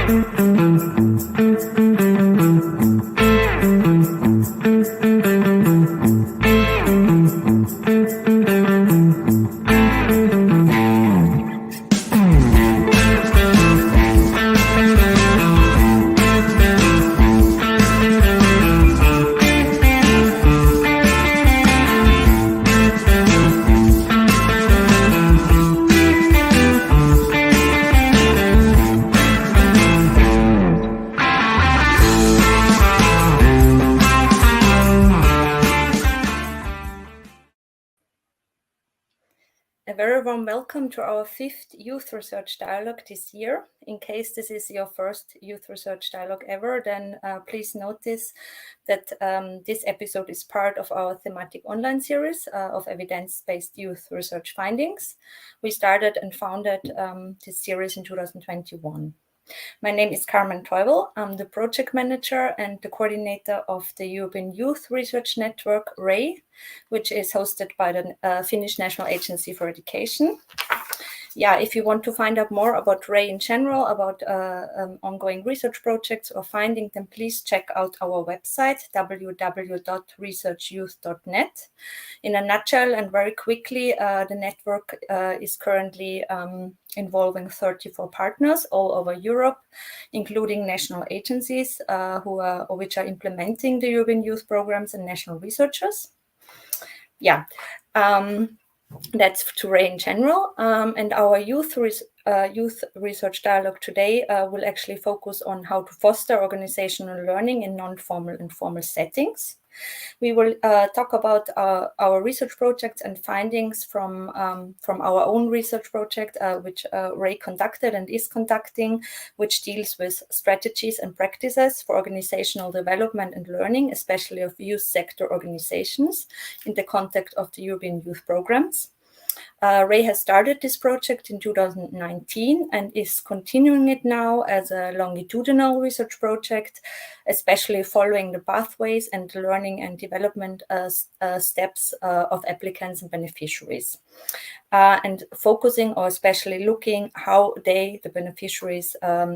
A very warm welcome to our 5th Youth Research Dialogue this year. In case this is your first Youth Research Dialogue ever, then please notice that this episode is part of our thematic online series of evidence-based youth research findings. We started and founded this series in 2021. My name is Carmen Teubel. I'm the project manager and the coordinator of the European Youth Research Network, RAY, which is hosted by the Finnish National Agency for Education. If you want to find out more about RAY in general, about ongoing research projects or finding them, please check out our website, www.researchyouth.net. In a nutshell and very quickly, the network is currently involving 34 partners all over Europe, including national agencies which are implementing the European youth programs and national researchers. That's to RAY in general, and our youth research dialogue today will actually focus on how to foster organizational learning in non-formal and formal settings. We will talk about our research projects and findings from our own research project, which RAY conducted and is conducting, which deals with strategies and practices for organizational development and learning, especially of youth sector organizations in the context of the European youth programs. RAY has started this project in 2019 and is continuing it now as a longitudinal research project, especially following the pathways and learning and development steps of applicants and beneficiaries, and focusing or especially looking how the beneficiaries,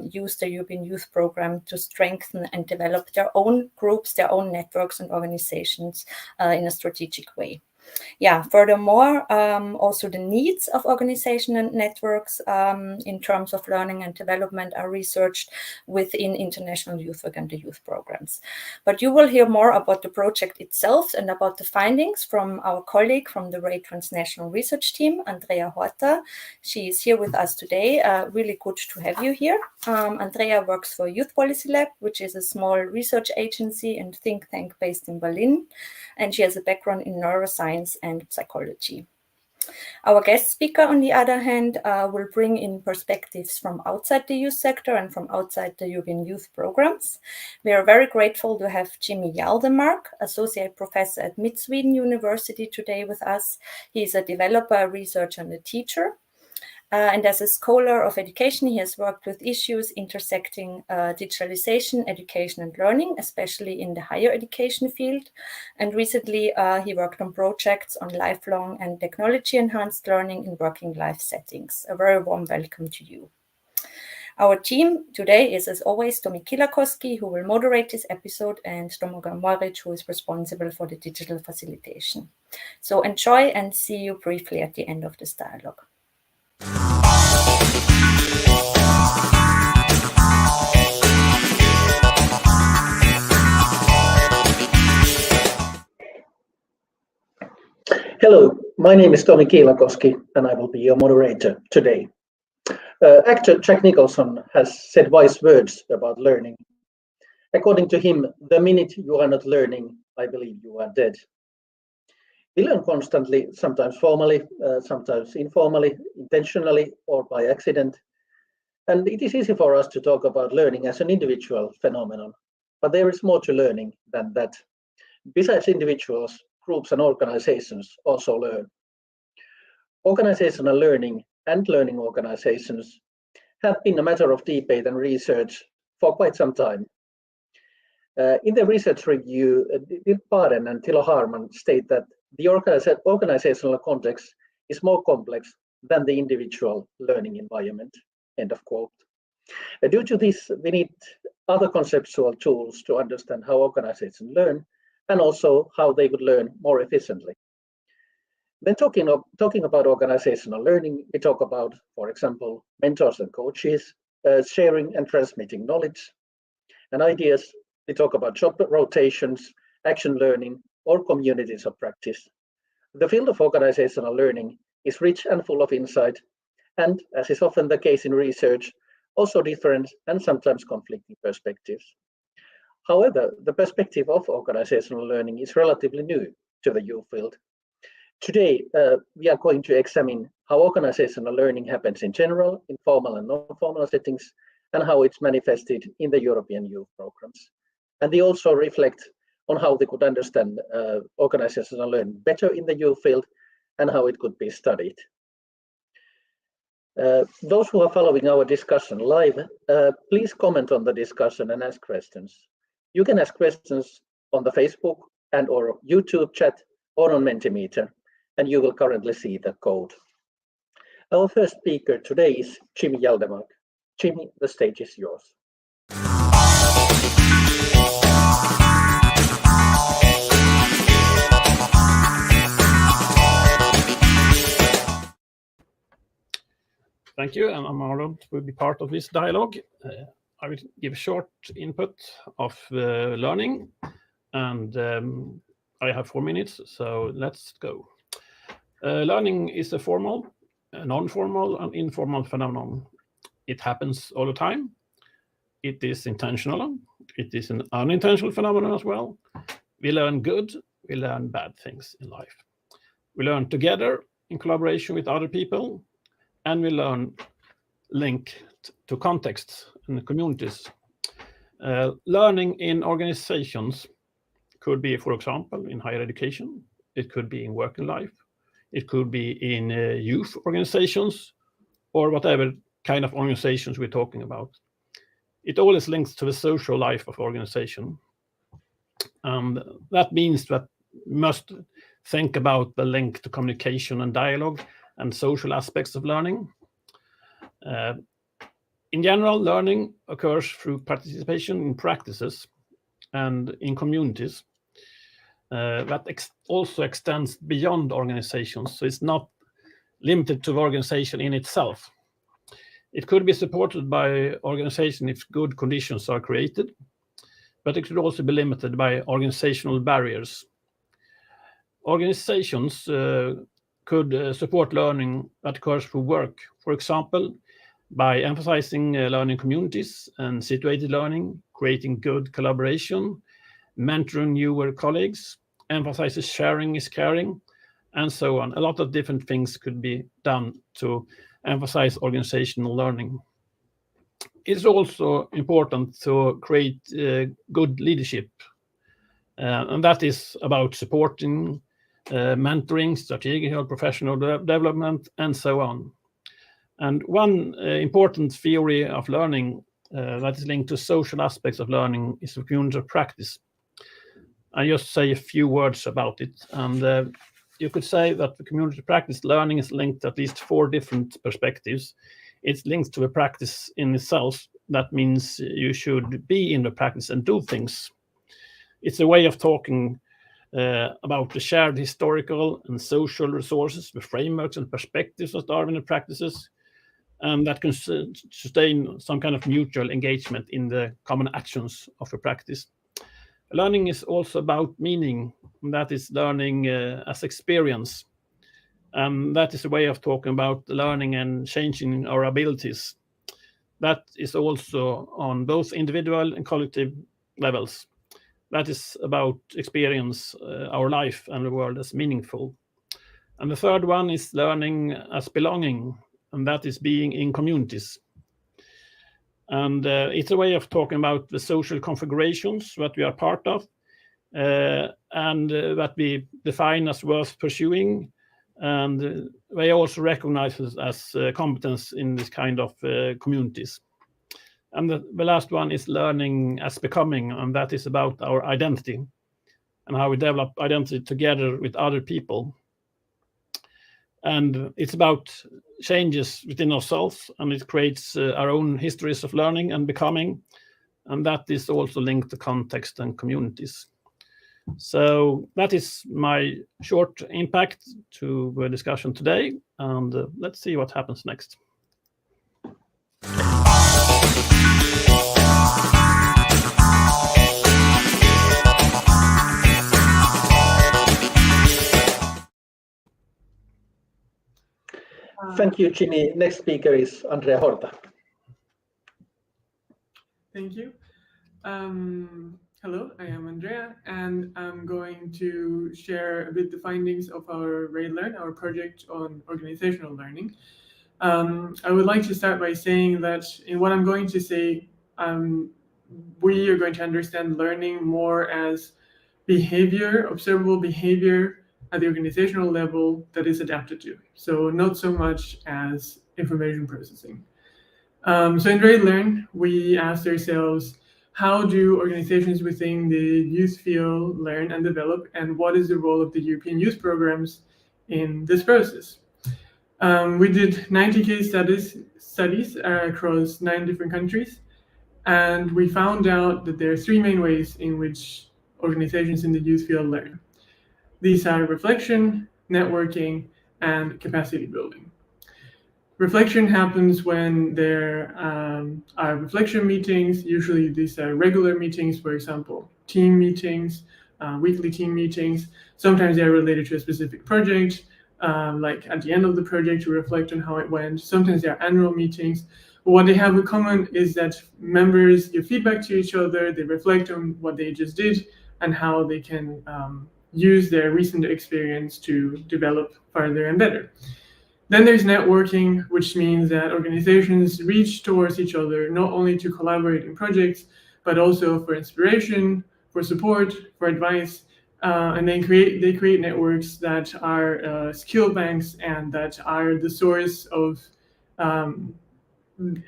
use the European Youth Program to strengthen and develop their own groups, their own networks and organizations in a strategic way. Furthermore, also the needs of organization and networks in terms of learning and development are researched within international youth work and the youth programs. But you will hear more about the project itself and about the findings from our colleague from the RAY transnational research team, Andrea Horta. She is here with us today. Really good to have you here. Andrea works for Youth Policy Lab, which is a small research agency and think tank based in Berlin, and she has a background in neuroscience and psychology. Our guest speaker, on the other hand, will bring in perspectives from outside the youth sector and from outside the European youth programs. We are very grateful to have Jimmy Jaldemark, Associate Professor at Mid-Sweden University, today with us. He is a developer, researcher, and a teacher. And as a scholar of education, he has worked with issues intersecting digitalization, education, and learning, especially in the higher education field. And recently, he worked on projects on lifelong and technology-enhanced learning in working life settings. A very warm welcome to you. Our team today is, as always, Tomi Kilakoski, who will moderate this episode, and Tomogan Maric, who is responsible for the digital facilitation. So enjoy and see you briefly at the end of this dialogue. Hello, my name is Tomi Kilakoski and I will be your moderator today. Actor Jack Nicholson has said wise words about learning. According to him, the minute you are not learning, I believe you are dead. We learn constantly, sometimes formally, sometimes informally, intentionally, or by accident. And it is easy for us to talk about learning as an individual phenomenon, but there is more to learning than that. Besides individuals, groups and organizations also learn. Organizational learning and learning organizations have been a matter of debate and research for quite some time. In the research review, Dirk Baden and Thilo Harman state that the organizational context is more complex than the individual learning environment, end of quote. Due to this, we need other conceptual tools to understand how organizations learn and also how they would learn more efficiently. When talking about organizational learning, we talk about, for example, mentors and coaches, sharing and transmitting knowledge and ideas. We talk about job rotations, action learning, or communities of practice. The field of organizational learning is rich and full of insight, and as is often the case in research, also different and sometimes conflicting perspectives. However, the perspective of organizational learning is relatively new to the U field. Today, we are going to examine how organizational learning happens in general, in formal and non-formal settings, and how it's manifested in the European youth programs. And they also reflect on how they could understand organizational learning better in the youth field and how it could be studied. Those who are following our discussion live, please comment on the discussion and ask questions. You can ask questions on the Facebook and or YouTube chat or on Multimeter, and you will currently see the code. Our first speaker today is Jimmy Jaldemark. Jimmy, the stage is yours. Thank you, and I'm honored to be part of this dialogue. I will give a short input of learning, and I have 4 minutes, so let's go. Learning is a formal, non-formal, and informal phenomenon. It happens all the time. It is intentional. It is an unintentional phenomenon as well. We learn good, we learn bad things in life. We learn together in collaboration with other people, and we learn linked to contexts and communities. Learning in organizations could be, for example, in higher education. It could be in working life. It could be in youth organizations or whatever kind of organizations we're talking about. It always links to the social life of organization. And that means that we must think about the link to communication and dialogue and social aspects of learning. In general, learning occurs through participation in practices and in communities. That also extends beyond organizations, so it's not limited to the organization in itself. It could be supported by organization if good conditions are created, but it could also be limited by organizational barriers. Organizations could support learning that occurs through work, for example, by emphasizing learning communities and situated learning, creating good collaboration, mentoring newer colleagues, emphasizes sharing is caring, and so on. A lot of different things could be done to emphasize organizational learning. It's also important to create good leadership, and that is about supporting, mentoring, strategic or professional development, and so on. And one important theory of learning that is linked to social aspects of learning is the community of practice. I just say a few words about it. And you could say that the community of practice learning is linked to at least 4 different perspectives. It's linked to the practice in itself. That means you should be in the practice and do things. It's a way of talking about the shared historical and social resources, the frameworks and perspectives that are in the practices, and that can sustain some kind of mutual engagement in the common actions of a practice. Learning is also about meaning, and that is learning as experience. That is a way of talking about learning and changing our abilities. That is also on both individual and collective levels. That is about experience our life and the world as meaningful. And the third one is learning as belonging, and that is being in communities. And it's a way of talking about the social configurations that we are part of, and that we define as worth pursuing. And they also recognize us as competence in this kind of communities. And the last one is learning as becoming, and that is about our identity and how we develop identity together with other people. And it's about changes within ourselves, and it creates our own histories of learning and becoming, and that is also linked to context and communities. So that is my short impact to the discussion today, and let's see what happens next. Thank you, Ginny. Next speaker is Andrea Horta. Thank you. Hello, I am Andrea, and I'm going to share a bit the findings of our RailLearn, our project on organizational learning. I would like to start by saying that in what I'm going to say, we are going to understand learning more as behavior, observable behavior at the organizational level that is adapted to. So not so much as information processing. So in RailLearn, we asked ourselves, how do organizations within the youth field learn and develop, and what is the role of the European youth programs in this process? We did 90 case studies across 9 different countries, and we found out that there are 3 main ways in which organizations in the youth field learn. These are reflection, networking, and capacity building. Reflection happens when there are reflection meetings. Usually these are regular meetings, for example, team meetings, weekly team meetings. Sometimes they're related to a specific project, like at the end of the project to reflect on how it went. Sometimes they're annual meetings. But what they have in common is that members give feedback to each other, they reflect on what they just did and how they can use their recent experience to develop further and better. Then there's networking, which means that organizations reach towards each other, not only to collaborate in projects, but also for inspiration, for support, for advice, and they create networks that are skill banks and that are the source of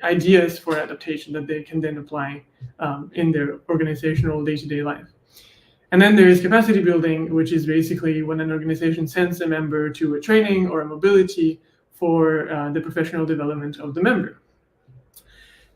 ideas for adaptation that they can then apply in their organizational day-to-day life. And then there is capacity building, which is basically when an organization sends a member to a training or a mobility for the professional development of the member.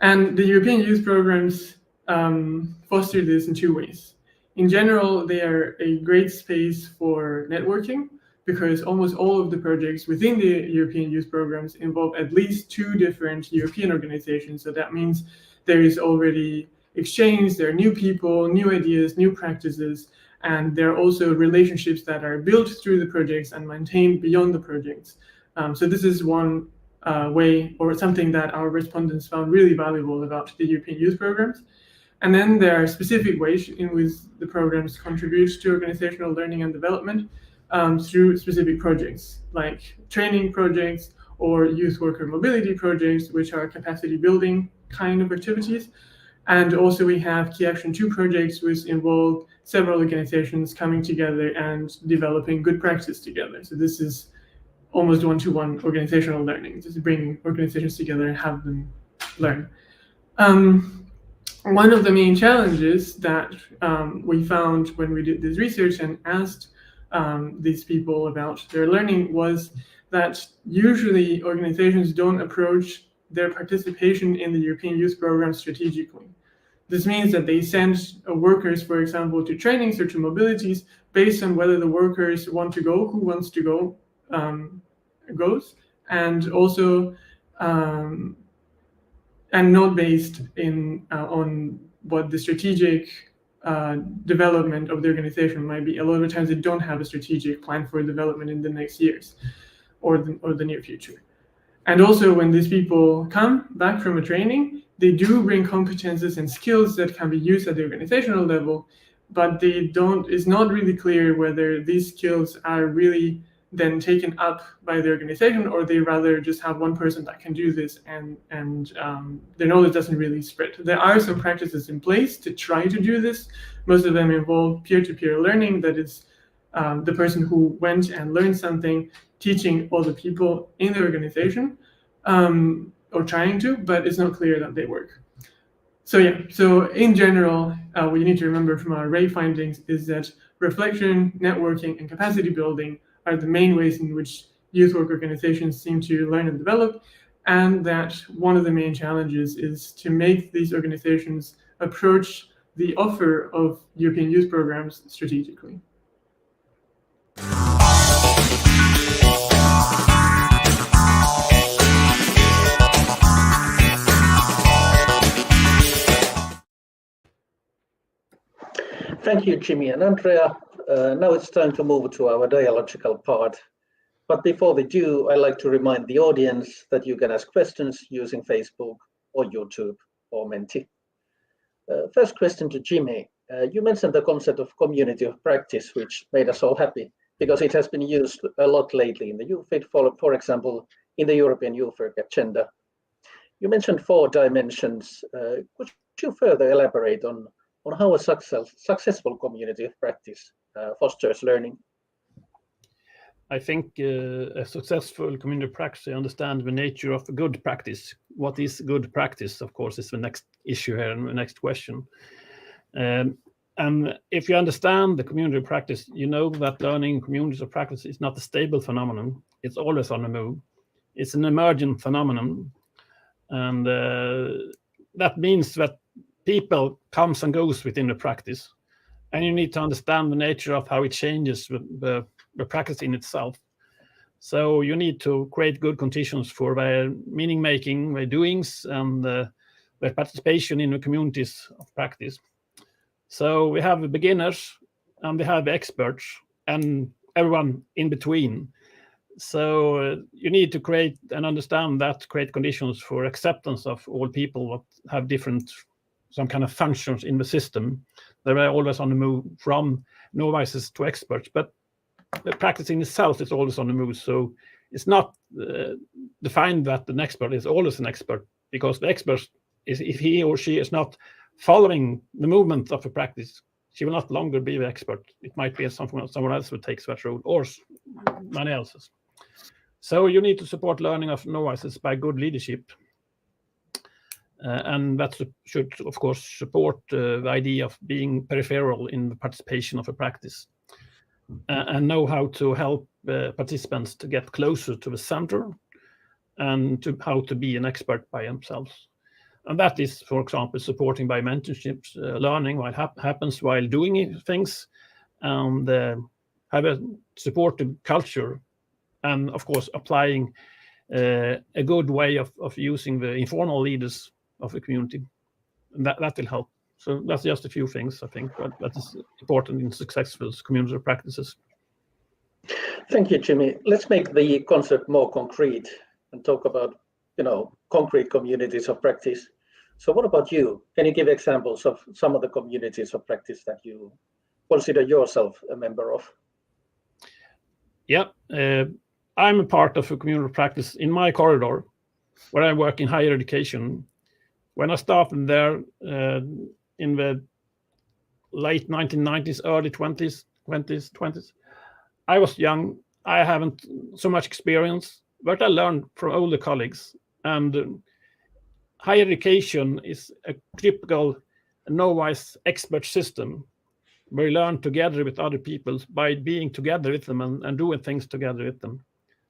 And the European youth programs foster this in 2 ways. In general, they are a great space for networking because almost all of the projects within the European youth programs involve at least 2 different European organizations. So that means there is already exchange, there are new people, new ideas, new practices, and there are also relationships that are built through the projects and maintained beyond the projects. So this is one way, or something that our respondents found really valuable about the European youth programs. And then there are specific ways in which the programs contribute to organizational learning and development through specific projects, like training projects or youth worker mobility projects, which are capacity building kind of activities. And also we have Key Action 2 projects, which involve several organizations coming together and developing good practice together. So this is almost one-to-one organizational learning, just bringing organizations together and have them learn. One of the main challenges that we found when we did this research and asked these people about their learning was that usually organizations don't approach their participation in the European youth program strategically. This means that they send workers, for example, to trainings or to mobilities based on whether the workers want to go, who wants to go, goes, and also and not based on what the strategic development of the organization might be. A lot of times they don't have a strategic plan for development in the next years or the near future. And also when these people come back from a training, they do bring competences and skills that can be used at the organizational level, but it's not really clear whether these skills are really then taken up by the organization, or they rather just have one person that can do this and their knowledge doesn't really spread. There are some practices in place to try to do this. Most of them involve peer-to-peer learning, that is the person who went and learned something teaching all the people in the organization, or trying to, but it's not clear that they work. So in general, what you need to remember from our RAY findings is that reflection, networking, and capacity building are the main ways in which youth work organizations seem to learn and develop, and that one of the main challenges is to make these organizations approach the offer of European youth programs strategically. Thank you, Jimmy and Andrea. Now it's time to move to our dialogical part. But before we do, I'd like to remind the audience that you can ask questions using Facebook or YouTube or Menti. First question to Jimmy. You mentioned the concept of community of practice, which made us all happy because it has been used a lot lately in the YouthFit, for example, in the European Youth Work Agenda. You mentioned 4 dimensions. Could you further elaborate on how a successful community of practice fosters learning? I think a successful community of practice understands the nature of good practice. What is good practice, of course, is the next issue here and the next question. And if you understand the community of practice, you know that learning communities of practice is not a stable phenomenon. It's always on the move. It's an emergent phenomenon. And that means that people comes and goes within the practice. And you need to understand the nature of how it changes the practice in itself. So you need to create good conditions for their meaning making, their doings, and their participation in the communities of practice. So we have the beginners and we have the experts and everyone in between. So you need to create and understand that, create conditions for acceptance of all people that have different, some kind of functions in the system. They are always on the move from novices to experts, but the practice in itself is always on the move. So it's not defined that an expert is always an expert, because the expert is, if he or she is not following the movement of a practice, she will not longer be the expert. It might be someone else who takes that role, or many else's. So you need to support learning of novices by good leadership. And that should, of course, support the idea of being peripheral in the participation of a practice, and know how to help participants to get closer to the center, and to how to be an expert by themselves. And that is, for example, supporting by mentorships, learning what happens while doing things, and have a supportive culture, and of course applying a good way of using the informal leaders of the community. And that will help. So that's just a few things, I think, that is important in successful community practices. Thank you, Jimmy. Let's make the concept more concrete and talk about, concrete communities of practice. So what about you? Can you give examples of some of the communities of practice that you consider yourself a member of? Yeah, I'm a part of a community of practice in my corridor, where I work in higher education. When I started there in the late 1990s, early 20s, I was young. I haven't so much experience, but I learned from older colleagues. And higher education is a typical novice expert system, where you learn together with other people by being together with them and doing things together with them.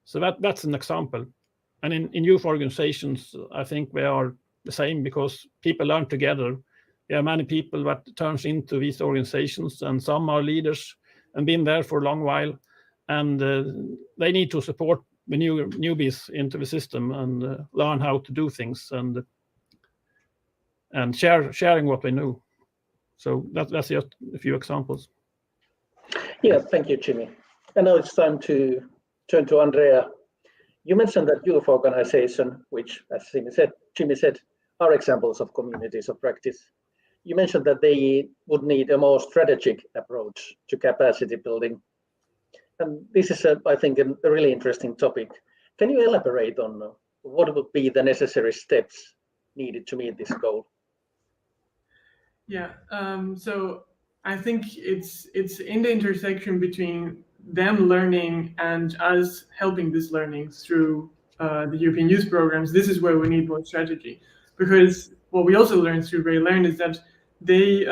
So that's an example. And in youth organizations, I think they are the same, because people learn together. There are many people that turns into these organizations, and some are leaders and been there for a long while, and they need to support the newbies into the system and learn how to do things, and sharing what they know. So that's just a few examples. Yeah, thank you, Jimmy. And now it's time to turn to Andrea. You mentioned that youth organization, which, as Jimmy said, are examples of communities of practice. You mentioned that they would need a more strategic approach to capacity building. And this is, I think, a really interesting topic. Can you elaborate on what would be the necessary steps needed to meet this goal? Yeah, so I think it's in the intersection between them learning and us helping this learning through the European youth programs. This is where we need more strategy, because what we also learned through Ray Learn is that they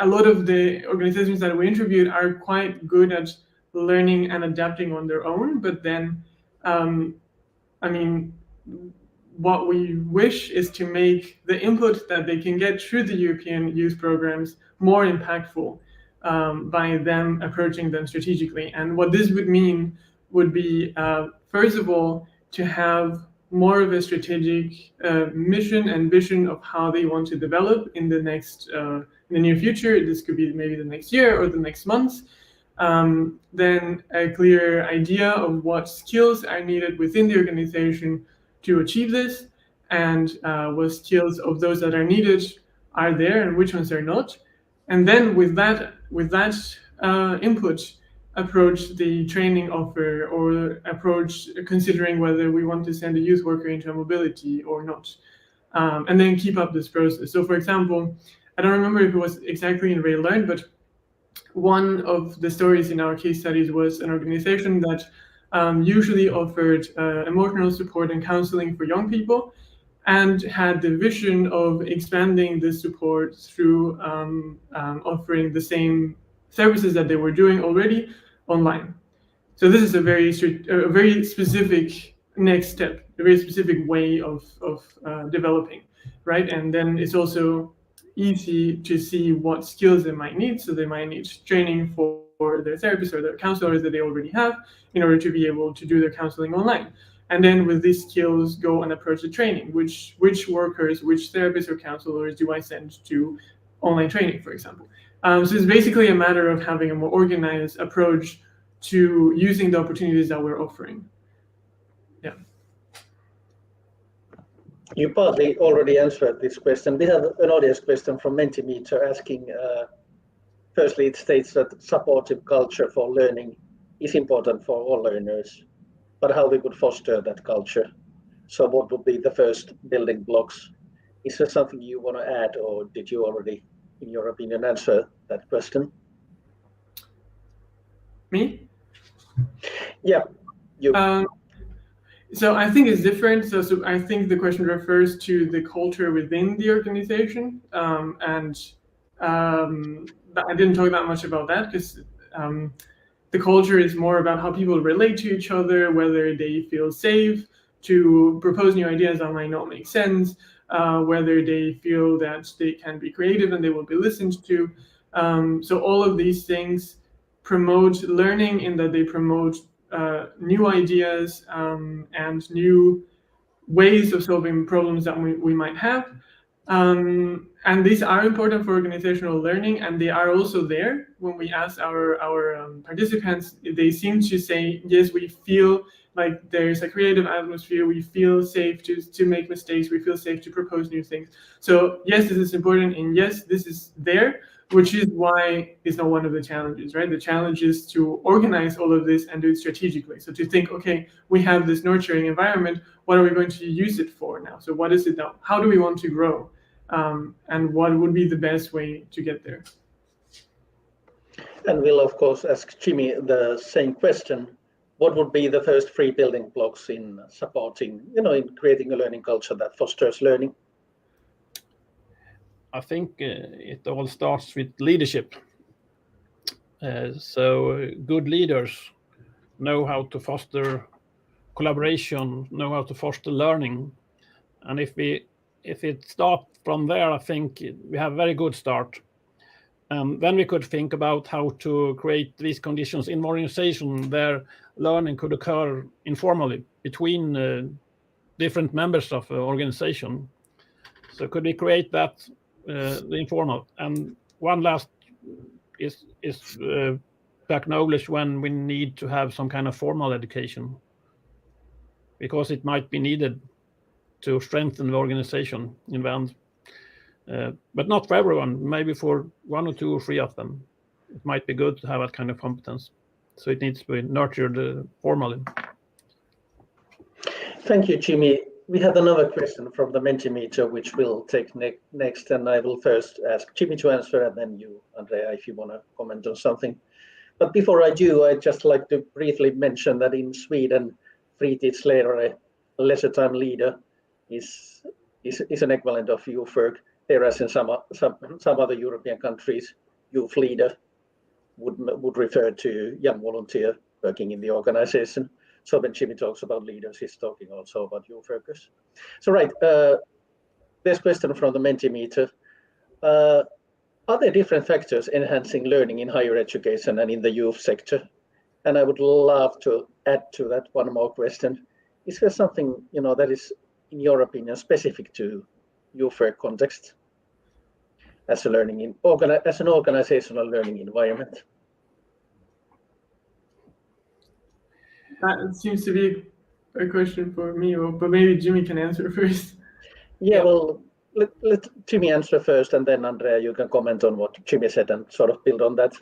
a lot of the organizations that we interviewed are quite good at learning and adapting on their own. But then, I mean, what we wish is to make the input that they can get through the European youth programs more impactful by them approaching them strategically. And what this would mean would be, first of all, to have more of a strategic mission and vision of how they want to develop in the near future. This could be maybe the next year or the next months. Then a clear idea of what skills are needed within the organization to achieve this, and what skills of those that are needed are there and which ones are not. And then with that input, approach the training offer, or approach considering whether we want to send a youth worker into a mobility or not. And then keep up this process. So for example, I don't remember if it was exactly in RailLearn, but one of the stories in our case studies was an organization that usually offered emotional support and counseling for young people, and had the vision of expanding this support through offering the same services that they were doing already online. So this is a very specific next step, a very specific way of developing, right? And then it's also easy to see what skills they might need. So they might need training for their therapists or their counselors that they already have in order to be able to do their counseling online. And then with these skills, go and approach the training. Which workers, which therapists or counselors do I send to online training, for example? So it's basically a matter of having a more organized approach to using the opportunities that we're offering. Yeah. You partly already answered this question. We have an audience question from Multimeter asking, firstly, it states that supportive culture for learning is important for all learners, but how we could foster that culture. So what would be the first building blocks? Is there something you want to add, or did you already, in your opinion, answer that question? Me? Yeah, you. So I think it's different. So I think the question refers to the culture within the organization, and I didn't talk that much about that, because the culture is more about how people relate to each other, whether they feel safe to propose new ideas that might not make sense, whether they feel that they can be creative and they will be listened to. So all of these things promote learning, in that they promote new ideas and new ways of solving problems that we might have. And these are important for organizational learning, and they are also there. When we ask our participants, they seem to say, yes, we feel like there's a creative atmosphere, we feel safe to make mistakes, we feel safe to propose new things. So yes, this is important, and yes, this is there, which is why it's not one of the challenges, right? The challenge is to organize all of this and do it strategically. So to think, okay, we have this nurturing environment, what are we going to use it for now? So what is it now? How do we want to grow? And what would be the best way to get there? And we'll, of course, ask Jimmy the same question. What would be the first 3 building blocks in supporting, in creating a learning culture that fosters learning? I think it all starts with leadership. So good leaders know how to foster collaboration, know how to foster learning. And if it starts from there, I think we have a very good start. Then we could think about how to create these conditions in organization where learning could occur informally between different members of the organization. So could we create that, the informal? And one last is to acknowledge when we need to have some kind of formal education, because it might be needed to strengthen the organization in the end. But not for everyone, maybe for 1 or 2 or 3 of them. It might be good to have that kind of competence. So it needs to be nurtured formally. Thank you, Jimmy. We have another question from the Mentimeter, which we'll take next, and I will first ask Jimmy to answer, and then you, Andrea, if you want to comment on something. But before I do, I'd just like to briefly mention that in Sweden, fritidslärare, a leisure time leader, is an equivalent of youth work, whereas in some other European countries, youth leader would refer to young volunteer working in the organization. So when Jimmy talks about leaders, he's talking also about youth workers. So right, this question from the Mentimeter. Are there different factors enhancing learning in higher education and in the youth sector? And I would love to add to that one more question. Is there something, that is, in your opinion, specific to youth work context as an organizational learning environment? That seems to be a question for me, but maybe Jimmy can answer first. Yeah, well, let Jimmy answer first, and then Andrea, you can comment on what Jimmy said and sort of build on that.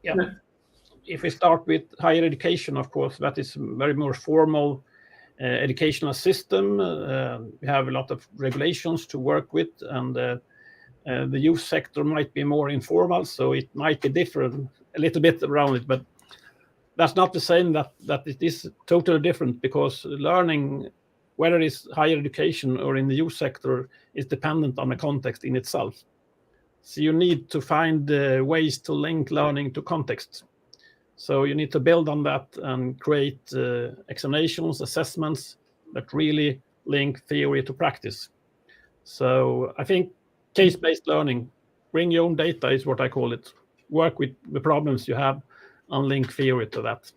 Yeah. If we start with higher education, of course, that is very more formal educational system. We have a lot of regulations to work with, and the youth sector might be more informal, so it might be different a little bit around it, but that's not the same that it is totally different, because learning, whether it's higher education or in the youth sector, is dependent on the context in itself. So you need to find ways to link learning to context. So you need to build on that and create examinations, assessments that really link theory to practice. So I think case-based learning, bring your own data is what I call it. Work with the problems you have and link theory to that.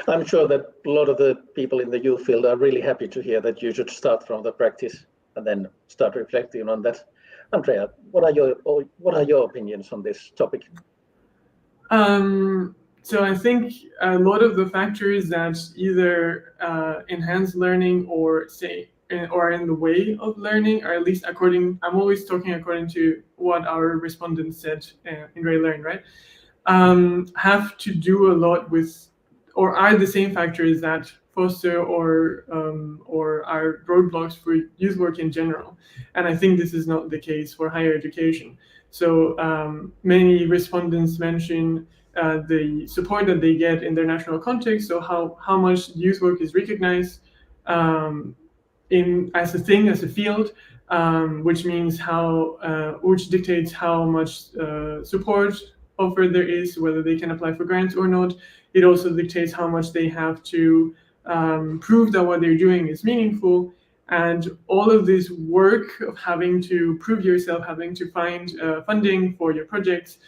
I'm sure that a lot of the people in the youth field are really happy to hear that you should start from the practice and then start reflecting on that. Andrea, what are your opinions on this topic? So I think a lot of the factors that either enhance learning or are in the way of learning, or at least I'm always talking according to what our respondents said in RayLearn, right? Have to do a lot with, or are the same factors that foster or are roadblocks for youth work in general. And I think this is not the case for higher education. So many respondents mention the support that they get in their national context. So how much youth work is recognized as a field, which means which dictates how much support offered there is, whether they can apply for grants or not. It also dictates how much they have to prove that what they're doing is meaningful. And all of this work of having to prove yourself, having to find funding for your projects,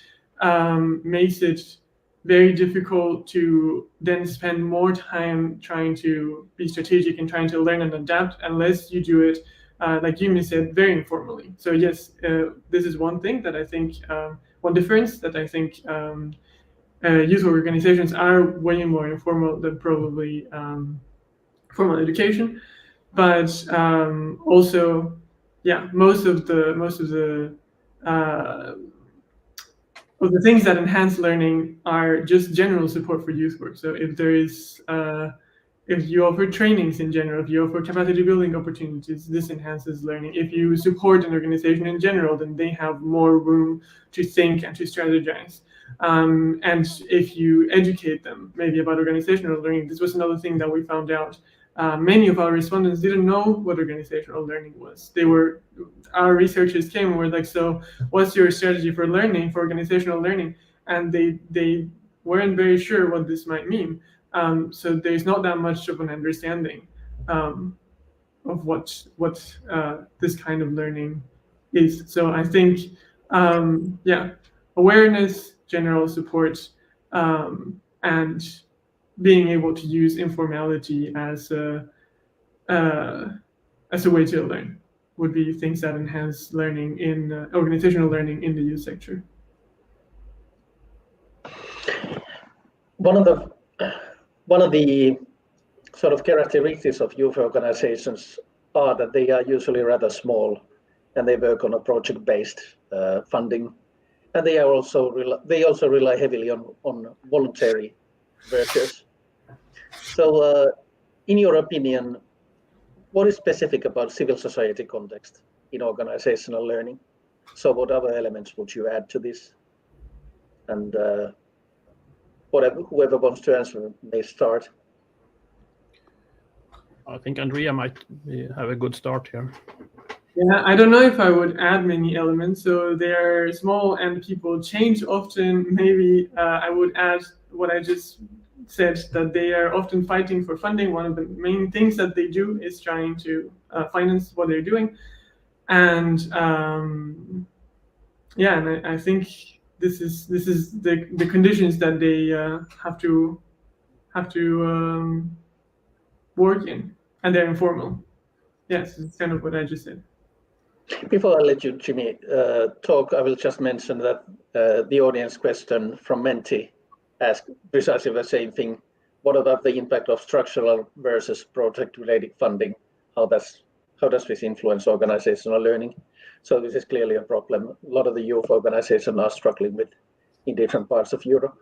makes it very difficult to then spend more time trying to be strategic and trying to learn and adapt, unless you do it, like Jimmy said, very informally. So yes, this is one thing that I think, one difference that I think youth organizations are way more informal than probably formal education. But also, yeah, most of the things that enhance learning are just general support for youth work. So if you offer trainings in general, if you offer capacity building opportunities, this enhances learning. If you support an organization in general, then they have more room to think and to strategize. And if you educate them maybe about organizational learning, this was another thing that we found out. Many of our respondents didn't know what organizational learning was. Our researchers came and were like, so what's your strategy for learning, for organizational learning? And they weren't very sure what this might mean. So there's not that much of an understanding of what this kind of learning is. So I think, awareness, general support, and being able to use informality as a way to learn would be things that enhance learning in organizational learning in the youth sector. One of the sort of characteristics of youth organizations are that they are usually rather small, and they work on a project-based funding, and they also rely heavily on voluntary workers. So, in your opinion, what is specific about civil society context in organizational learning? So, what other elements would you add to this? And whoever wants to answer may start. I think Andrea might have a good start here. Yeah, I don't know if I would add many elements. So they're small and people change often. Maybe I would add what I just said, that they are often fighting for funding. One of the main things that they do is trying to finance what they're doing. And yeah, and I think this is the conditions that they have to work in, and they're informal. Yes, it's kind of what I just said. Before I let you, Jimmy, talk, I will just mention that the audience question from Menti asked precisely the same thing. What about the impact of structural versus project-related funding? How does this influence organizational learning? So this is clearly a problem. A lot of the youth organizations are struggling with in different parts of Europe.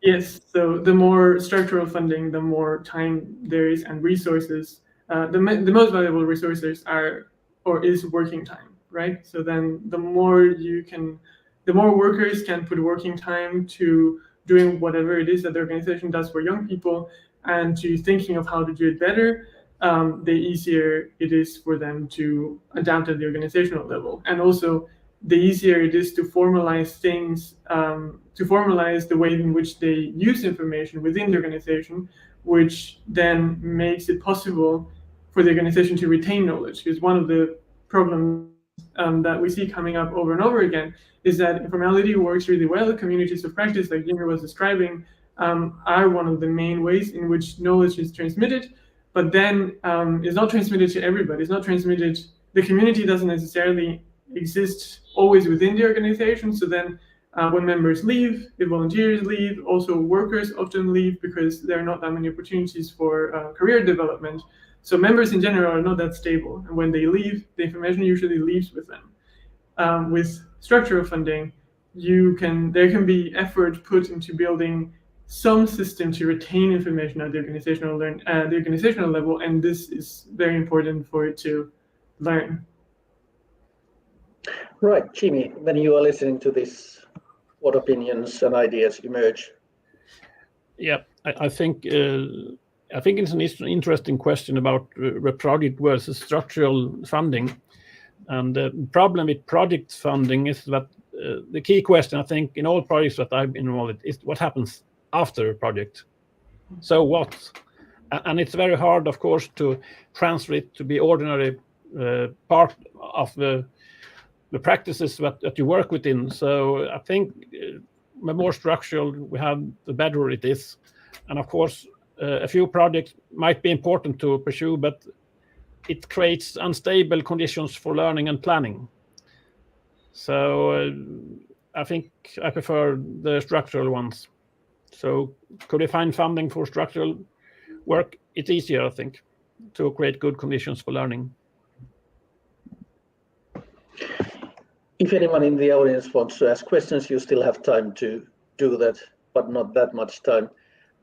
Yes, so the more structural funding, the more time there is and resources. The most valuable resources is working time, right? So then the more workers can put working time to doing whatever it is that the organization does for young people and to thinking of how to do it better, the easier it is for them to adapt at the organizational level. And also, the easier it is to formalize things, to formalize the way in which they use information within the organization, which then makes it possible for the organization to retain knowledge. Because one of the problems that we see coming up over and over again is that informality works really well. Communities of practice, like Jimmy was describing, are one of the main ways in which knowledge is transmitted, but then it's not transmitted to everybody. It's not transmitted, the community doesn't necessarily exist always within the organization. So then when members leave, if volunteers leave, also workers often leave because there are not that many opportunities for career development. So members in general are not that stable. And when they leave, the information usually leaves with them. With structural funding, there can be effort put into building some system to retain information at the organizational level, and this is very important for it to learn. Right, Jimmy, when you are listening to this, what opinions and ideas emerge? Yeah, I think it's an interesting question about the project versus structural funding. And the problem with project funding is that the key question, I think, in all projects that I've been involved in is what happens after a project. So what? And it's very hard, of course, to transfer it to be ordinary part of the practices that you work within. So I think the more structural we have, the better it is. And of course, a few projects might be important to pursue, but it creates unstable conditions for learning and planning. So I think I prefer the structural ones. So could we find funding for structural work? It's easier, I think, to create good conditions for learning. If anyone in the audience wants to ask questions, you still have time to do that, but not that much time.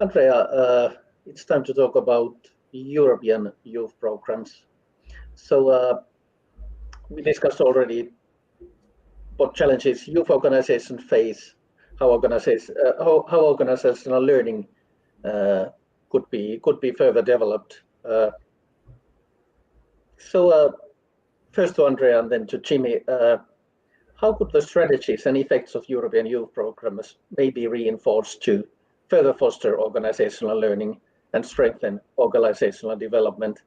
Andrea, it's time to talk about European youth programs. So we discussed already what challenges youth organizations face, how organizational learning could be further developed. So first to Andrea and then to Jimmy. How could the strategies and effects of European youth programs may be reinforced to further foster organizational learning and strengthen organizational development?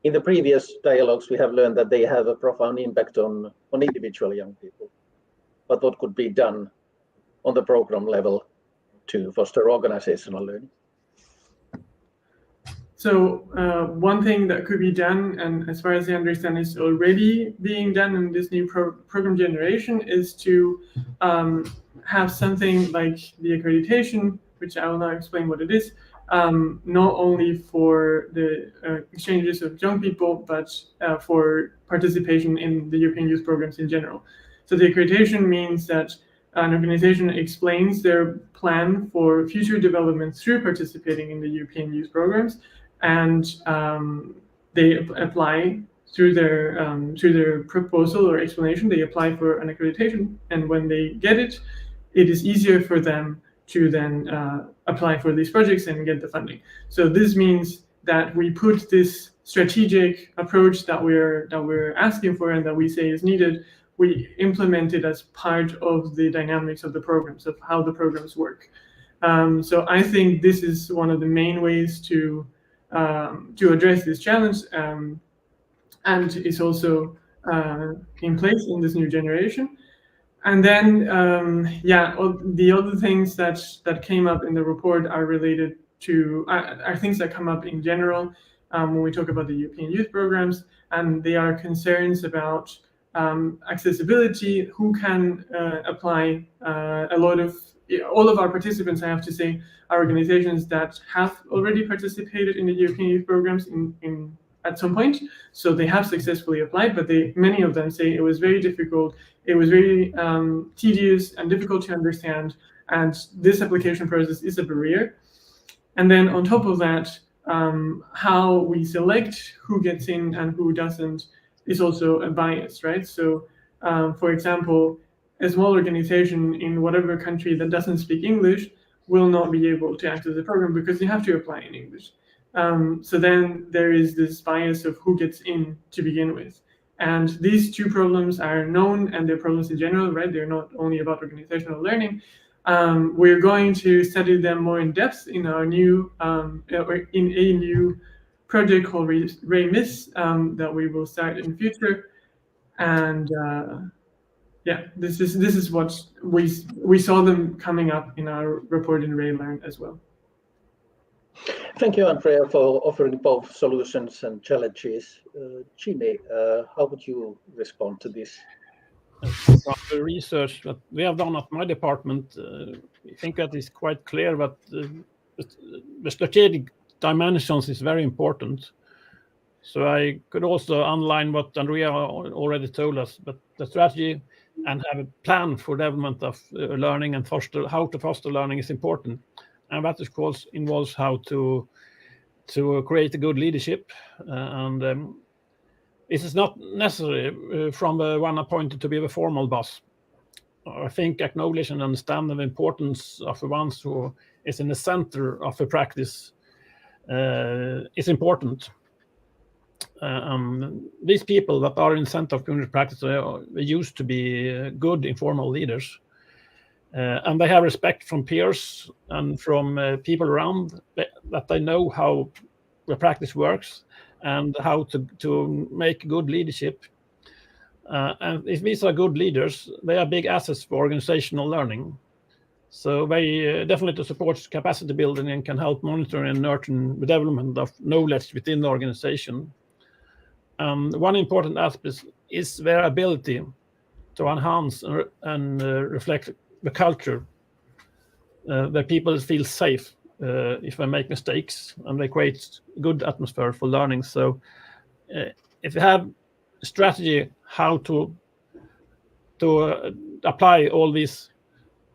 In the previous dialogues, we have learned that they have a profound impact on individual young people. But what could be done on the program level to foster organizational learning? So one thing that could be done, and as far as I understand is already being done in this new program generation, is to have something like the accreditation, which I will now explain what it is, not only for the exchanges of young people, but for participation in the European youth programs in general. So the accreditation means that an organization explains their plan for future development through participating in the European youth programs, and they apply through their proposal or explanation. They apply for an accreditation, and when they get it, it is easier for them to then apply for these projects and get the funding. So this means that we put this strategic approach that we're asking for and that we say is needed, we implement it as part of the dynamics of the programs, of how the programs work. So I think this is one of the main ways to address this challenge, and is also in place in this new generation. And then, the other things that came up in the report are related to are things that come up in general when we talk about the European youth programs, and they are concerns about accessibility, who can apply. All of our participants, I have to say, are organizations that have already participated in the European youth programs at some point, so they have successfully applied, but many of them say it was very difficult, it was very tedious and difficult to understand, and this application process is a barrier. And then on top of that, how we select who gets in and who doesn't is also a bias, right? So, for example, a small organization in whatever country that doesn't speak English will not be able to access the program because they have to apply in English. So then there is this bias of who gets in to begin with. And these two problems are known, and they're problems in general, right? They're not only about organizational learning. We're going to study them more in depth in our new, in a new project called REMIS that we will start in future. And this is what we saw them coming up in our report in RayLearn as well. Thank you, Andrea, for offering both solutions and challenges. Jimmy, how would you respond to this? From the research that we have done at my department, I think that is quite clear that the strategic dimensions is very important. So I could also underline what Andrea already told us, but the strategy and have a plan for development of learning and how to foster learning is important. And that, of course, involves how to create a good leadership. This is not necessary from the one appointed to be the formal boss. I think acknowledge and understand the importance of the ones who is in the center of the practice is important. These people that are in the center of community practice they used to be good informal leaders. And they have respect from peers and from people around that they know how the practice works and how to make good leadership. And if these are good leaders, they are big assets for organizational learning. So they definitely support capacity building and can help monitor and nurture the development of knowledge within the organization. One important aspect is their ability to enhance and reflect the culture where people feel safe if they make mistakes, and they create good atmosphere for learning. So if you have a strategy how to apply all this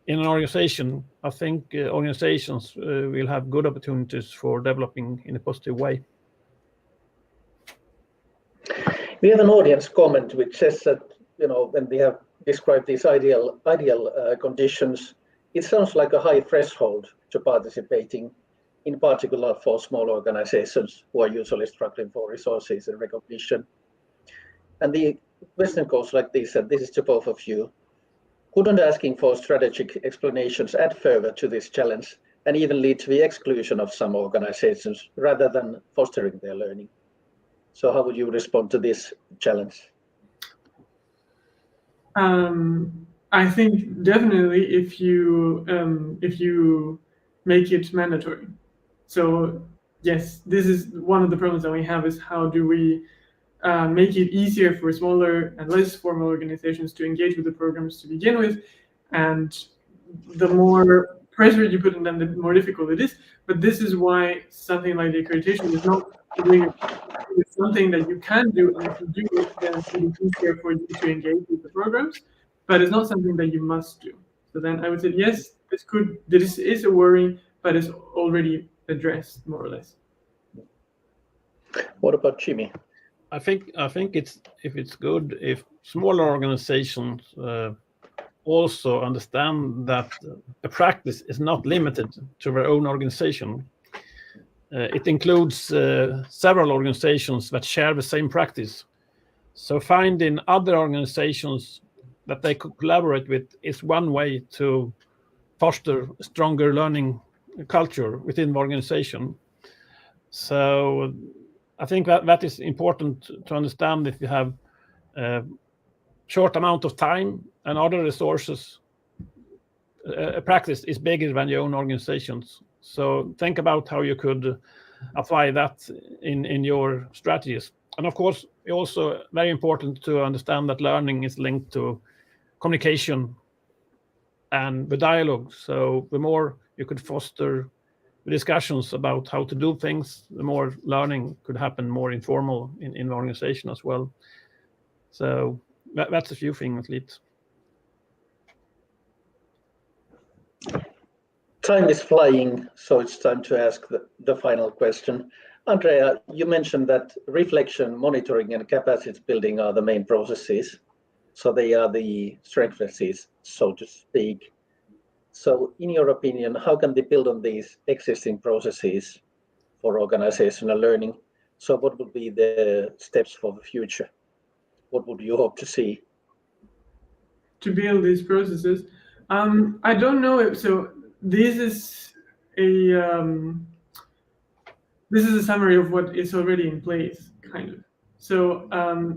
in an organization, I think organizations will have good opportunities for developing in a positive way. We have an audience comment which says that, when we have described these ideal conditions, it sounds like a high threshold to participating, in particular for small organizations who are usually struggling for resources and recognition. And the question goes like this, and this is to both of you. Couldn't asking for strategic explanations add further to this challenge and even lead to the exclusion of some organizations rather than fostering their learning? So how would you respond to this challenge? I think definitely if you make it mandatory. So yes, this is one of the problems that we have, is how do we make it easier for smaller and less formal organizations to engage with the programs to begin with, and the more pressure you put on them, the more difficult it is. But this is why something like the accreditation is not doing it. It's something that you can do, and if you do it, then it's easier for you to engage with the programs. But it's not something that you must do. So then I would say yes, this is a worry, but it's already addressed more or less. What about Jimmy? I think it's good if smaller organizations also understand that a practice is not limited to their own organization. it includes several organizations that share the same practice. So finding other organizations that they could collaborate with is one way to foster a stronger learning culture within the organization. So I think that is important to understand. If you have a short amount of time and other resources, a practice is bigger than your own organizations. So think about how you could apply that in your strategies. And of course, also very important to understand that learning is linked to communication and the dialogue. So the more you could foster discussions about how to do things, the more learning could happen more informal in the organization as well. So that's a few things at least. Time is flying, so it's time to ask the final question. Andrea, you mentioned that reflection, monitoring, and capacity building are the main processes. So they are the strengths, so to speak. So in your opinion, how can they build on these existing processes for organizational learning? So what would be the steps for the future? What would you hope to see? To build these processes, I don't know if so. This is a summary of what is already in place, kind of. So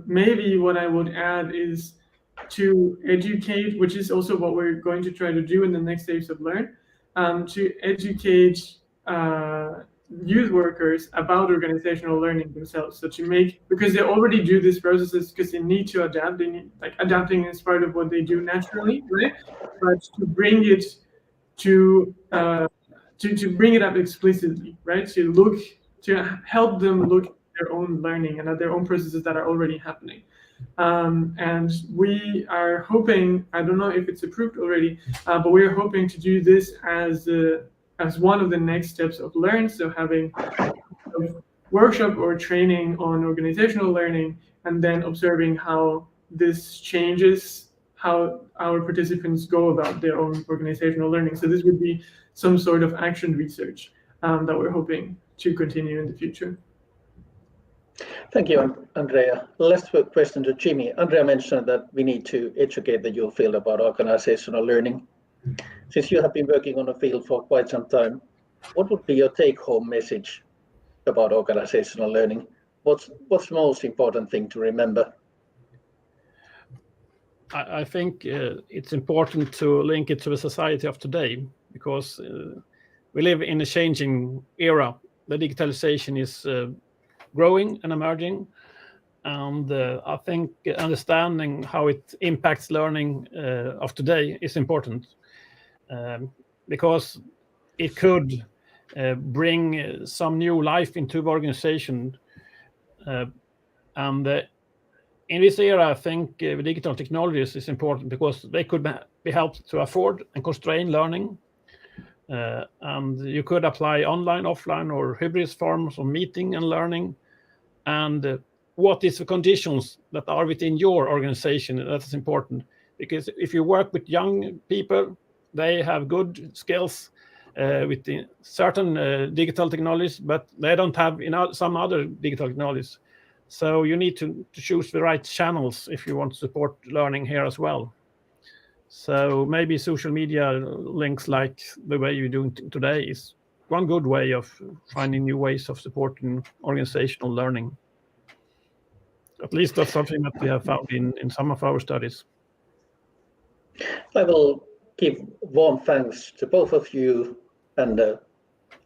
maybe what I would add is to educate, which is also what we're going to try to do in the next stage of Learn, to educate youth workers about organizational learning themselves. So to make, because they already do these processes because they need to adapt. They need, like, adapting is part of what they do naturally, right? But to bring it to bring it up explicitly, right? To help them look at their own learning and at their own processes that are already happening. And we are hoping, I don't know if it's approved already, but we're hoping to do this as one of the next steps of Learn. So having a workshop or training on organizational learning, and then observing how this changes how our participants go about their own organizational learning. So this would be some sort of action research that we're hoping to continue in the future. Thank you, Andrea. Last question to Jimmy. Andrea mentioned that we need to educate the youth field about organizational learning. Since you have been working on the field for quite some time, what would be your take-home message about organizational learning? What's the most important thing to remember? I think it's important to link it to the society of today, because we live in a changing era. The digitalization is growing and emerging, and I think understanding how it impacts learning of today is important, because it could bring some new life into the organization. And in this era, I think the digital technologies is important because they could be helped to afford and constrain learning. And you could apply online, offline, or hybrid forms of meeting and learning. And what is the conditions that are within your organization? That's important, because if you work with young people, they have good skills with the certain digital technologies, but they don't have some other digital technologies. So you need to choose the right channels if you want to support learning here as well. So maybe social media links, like the way you're doing today, is one good way of finding new ways of supporting organizational learning. At least that's something that we have found in some of our studies. I will give warm thanks to both of you, and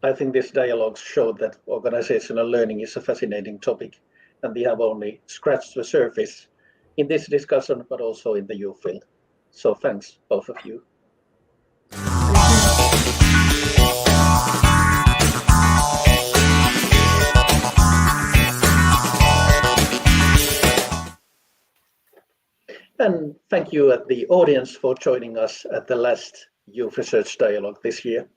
I think this dialogue showed that organizational learning is a fascinating topic, and we have only scratched the surface in this discussion, but also in the youth field. So thanks, both of you. And thank you at the audience for joining us at the last Youth Research Dialogue this year.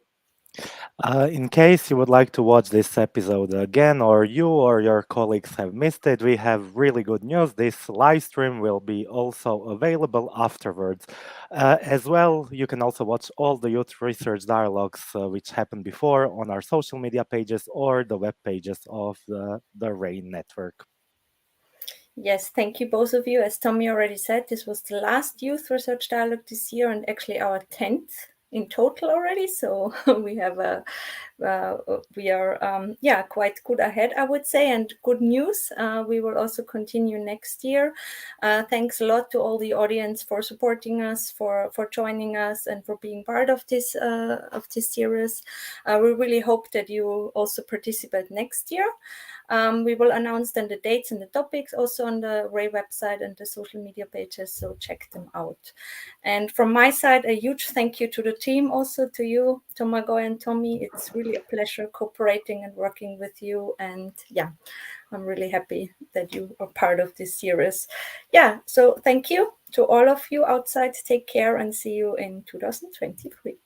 In case you would like to watch this episode again, or you or your colleagues have missed it, we have really good news. This live stream will be also available afterwards. As well, you can also watch all the youth research dialogues which happened before on our social media pages or the web pages of the RAIN network. Yes, thank you both of you. As Tommy already said, this was the last Youth Research Dialogue this year and actually our 10th in total already. So we have we are quite good ahead, I would say, and good news. We will also continue next year. Thanks a lot to all the audience for supporting us, for joining us, and for being part of this series. We really hope that you also participate next year. We will announce then the dates and the topics also on the RAI website and the social media pages, so check them out. And from my side, a huge thank you to the team, also to you, Tomago and Tommy. It's really a pleasure cooperating and working with you. And yeah, I'm really happy that you are part of this series. Yeah, so thank you to all of you outside. Take care and see you in 2023.